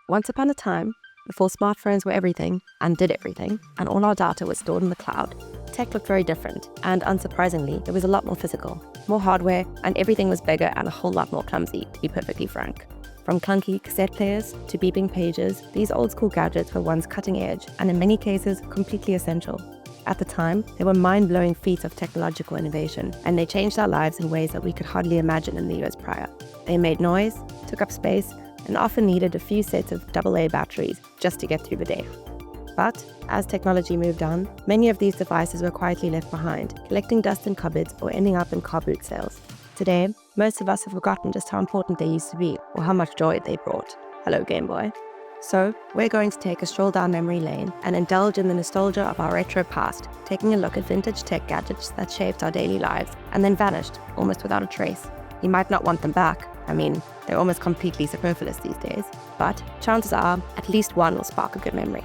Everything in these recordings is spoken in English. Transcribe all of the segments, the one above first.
Once upon a time, before smartphones were everything and did everything, and all our data was stored in the cloud, tech looked very different, and unsurprisingly, it was a lot more physical, more hardware, and everything was bigger and a whole lot more clumsy, to be perfectly frank. From clunky cassette players to beeping pages, these old-school gadgets were once cutting edge, and in many cases, completely essential. At the time, they were mind-blowing feats of technological innovation, and they changed our lives in ways that we could hardly imagine in the years prior. They made noise, took up space, and often needed a few sets of AA batteries just to get through the day. But as technology moved on, many of these devices were quietly left behind, collecting dust in cupboards or ending up in car boot sales. Today, most of us have forgotten just how important they used to be or how much joy they brought. Hello, Gameboy. So, we're going to take a stroll down memory lane and indulge in the nostalgia of our retro past, taking a look at vintage tech gadgets that shaped our daily lives and then vanished, almost without a trace. You might not want them back. I mean, they're almost completely superfluous these days. But chances are, at least one will spark a good memory.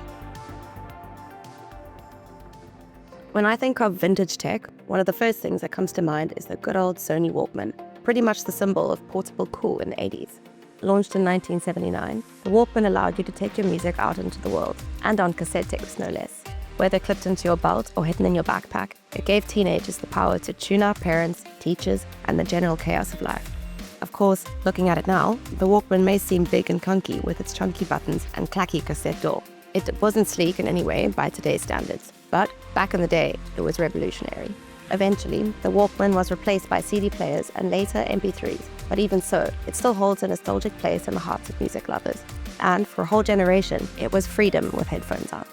When I think of vintage tech, one of the first things that comes to mind is the good old Sony Walkman, pretty much the symbol of portable cool in the 80s. Launched in 1979, the Walkman allowed you to take your music out into the world, and on cassette tapes no less. Whether clipped into your belt or hidden in your backpack, it gave teenagers the power to tune out parents, teachers, and the general chaos of life. Of course, looking at it now, the Walkman may seem big and clunky with its chunky buttons and clacky cassette door. It wasn't sleek in any way by today's standards, but back in the day, it was revolutionary. Eventually, the Walkman was replaced by CD players and later MP3s, but even so, it still holds a nostalgic place in the hearts of music lovers. And for a whole generation, it was freedom with headphones on.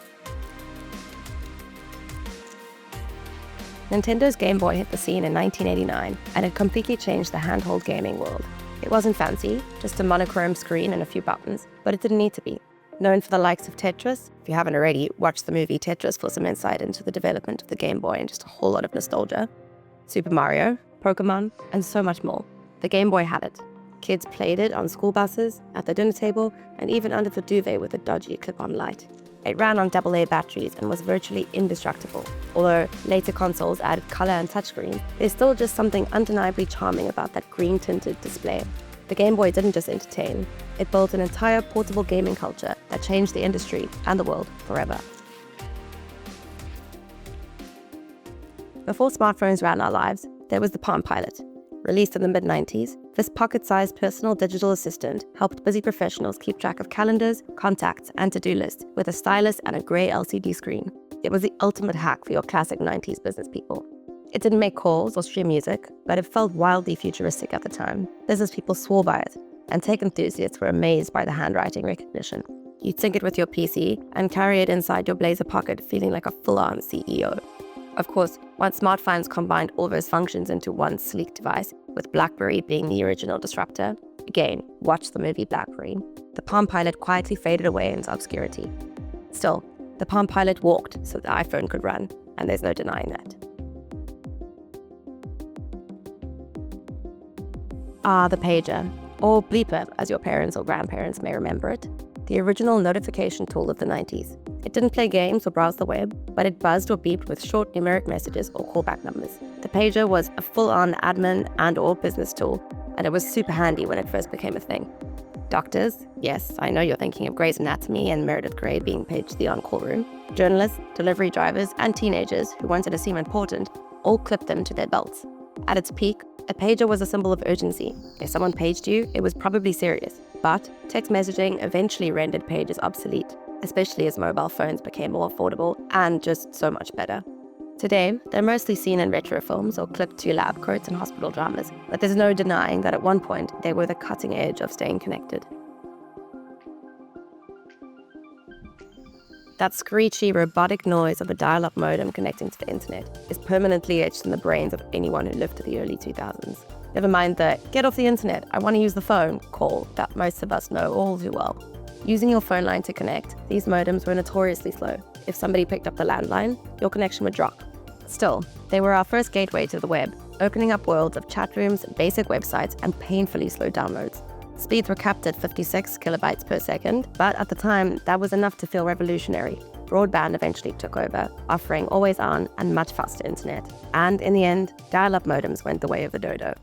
Nintendo's Game Boy hit the scene in 1989, and it completely changed the handheld gaming world. It wasn't fancy, just a monochrome screen and a few buttons, but it didn't need to be. Known for the likes of Tetris, if you haven't already, watch the movie Tetris for some insight into the development of the Game Boy and just a whole lot of nostalgia. Super Mario, Pokemon, and so much more. The Game Boy had it. Kids played it on school buses, at the dinner table, and even under the duvet with a dodgy clip-on light. It ran on AA batteries and was virtually indestructible. Although later consoles added color and touchscreens, there's still just something undeniably charming about that green-tinted display. The Game Boy didn't just entertain, it built an entire portable gaming culture that changed the industry and the world forever. Before smartphones ran our lives, there was the PalmPilot. Released in the mid-90s, this pocket-sized personal digital assistant helped busy professionals keep track of calendars, contacts, and to-do lists with a stylus and a grey LCD screen. It was the ultimate hack for your classic 90s business people. It didn't make calls or stream music, but it felt wildly futuristic at the time. Business people swore by it, and tech enthusiasts were amazed by the handwriting recognition. You'd sync it with your PC and carry it inside your blazer pocket, feeling like a full-on CEO. Of course, once smartphones combined all those functions into one sleek device, with BlackBerry being the original disruptor, again, watch the movie BlackBerry, the PalmPilot quietly faded away into obscurity. Still, the PalmPilot walked so the iPhone could run, and there's no denying that. The pager, or bleeper as your parents or grandparents may remember it, the original notification tool of the 90s. It didn't play games or browse the web, but it buzzed or beeped with short numeric messages or callback numbers. The pager was a full-on admin and/or business tool, and it was super handy when it first became a thing. Doctors, yes, I know you're thinking of Grey's Anatomy and Meredith Grey being paged to the on-call room. Journalists, delivery drivers, and teenagers who wanted to seem important all clipped them to their belts. At its peak, a pager was a symbol of urgency. If someone paged you, it was probably serious. But text messaging eventually rendered pages obsolete, especially as mobile phones became more affordable and just so much better. Today, they're mostly seen in retro films or clipped to lab coats and hospital dramas, but there's no denying that at one point they were the cutting edge of staying connected. That screechy, robotic noise of a dial-up modem connecting to the internet is permanently etched in the brains of anyone who lived to the early 2000s. Never mind the "get off the internet, I want to use the phone" call that most of us know all too well. Using your phone line to connect, these modems were notoriously slow. If somebody picked up the landline, your connection would drop. Still, they were our first gateway to the web, opening up worlds of chat rooms, basic websites, and painfully slow downloads. Speeds were capped at 56 kilobytes per second, but at the time, that was enough to feel revolutionary. Broadband eventually took over, offering always-on and much faster internet. And in the end, dial-up modems went the way of the dodo.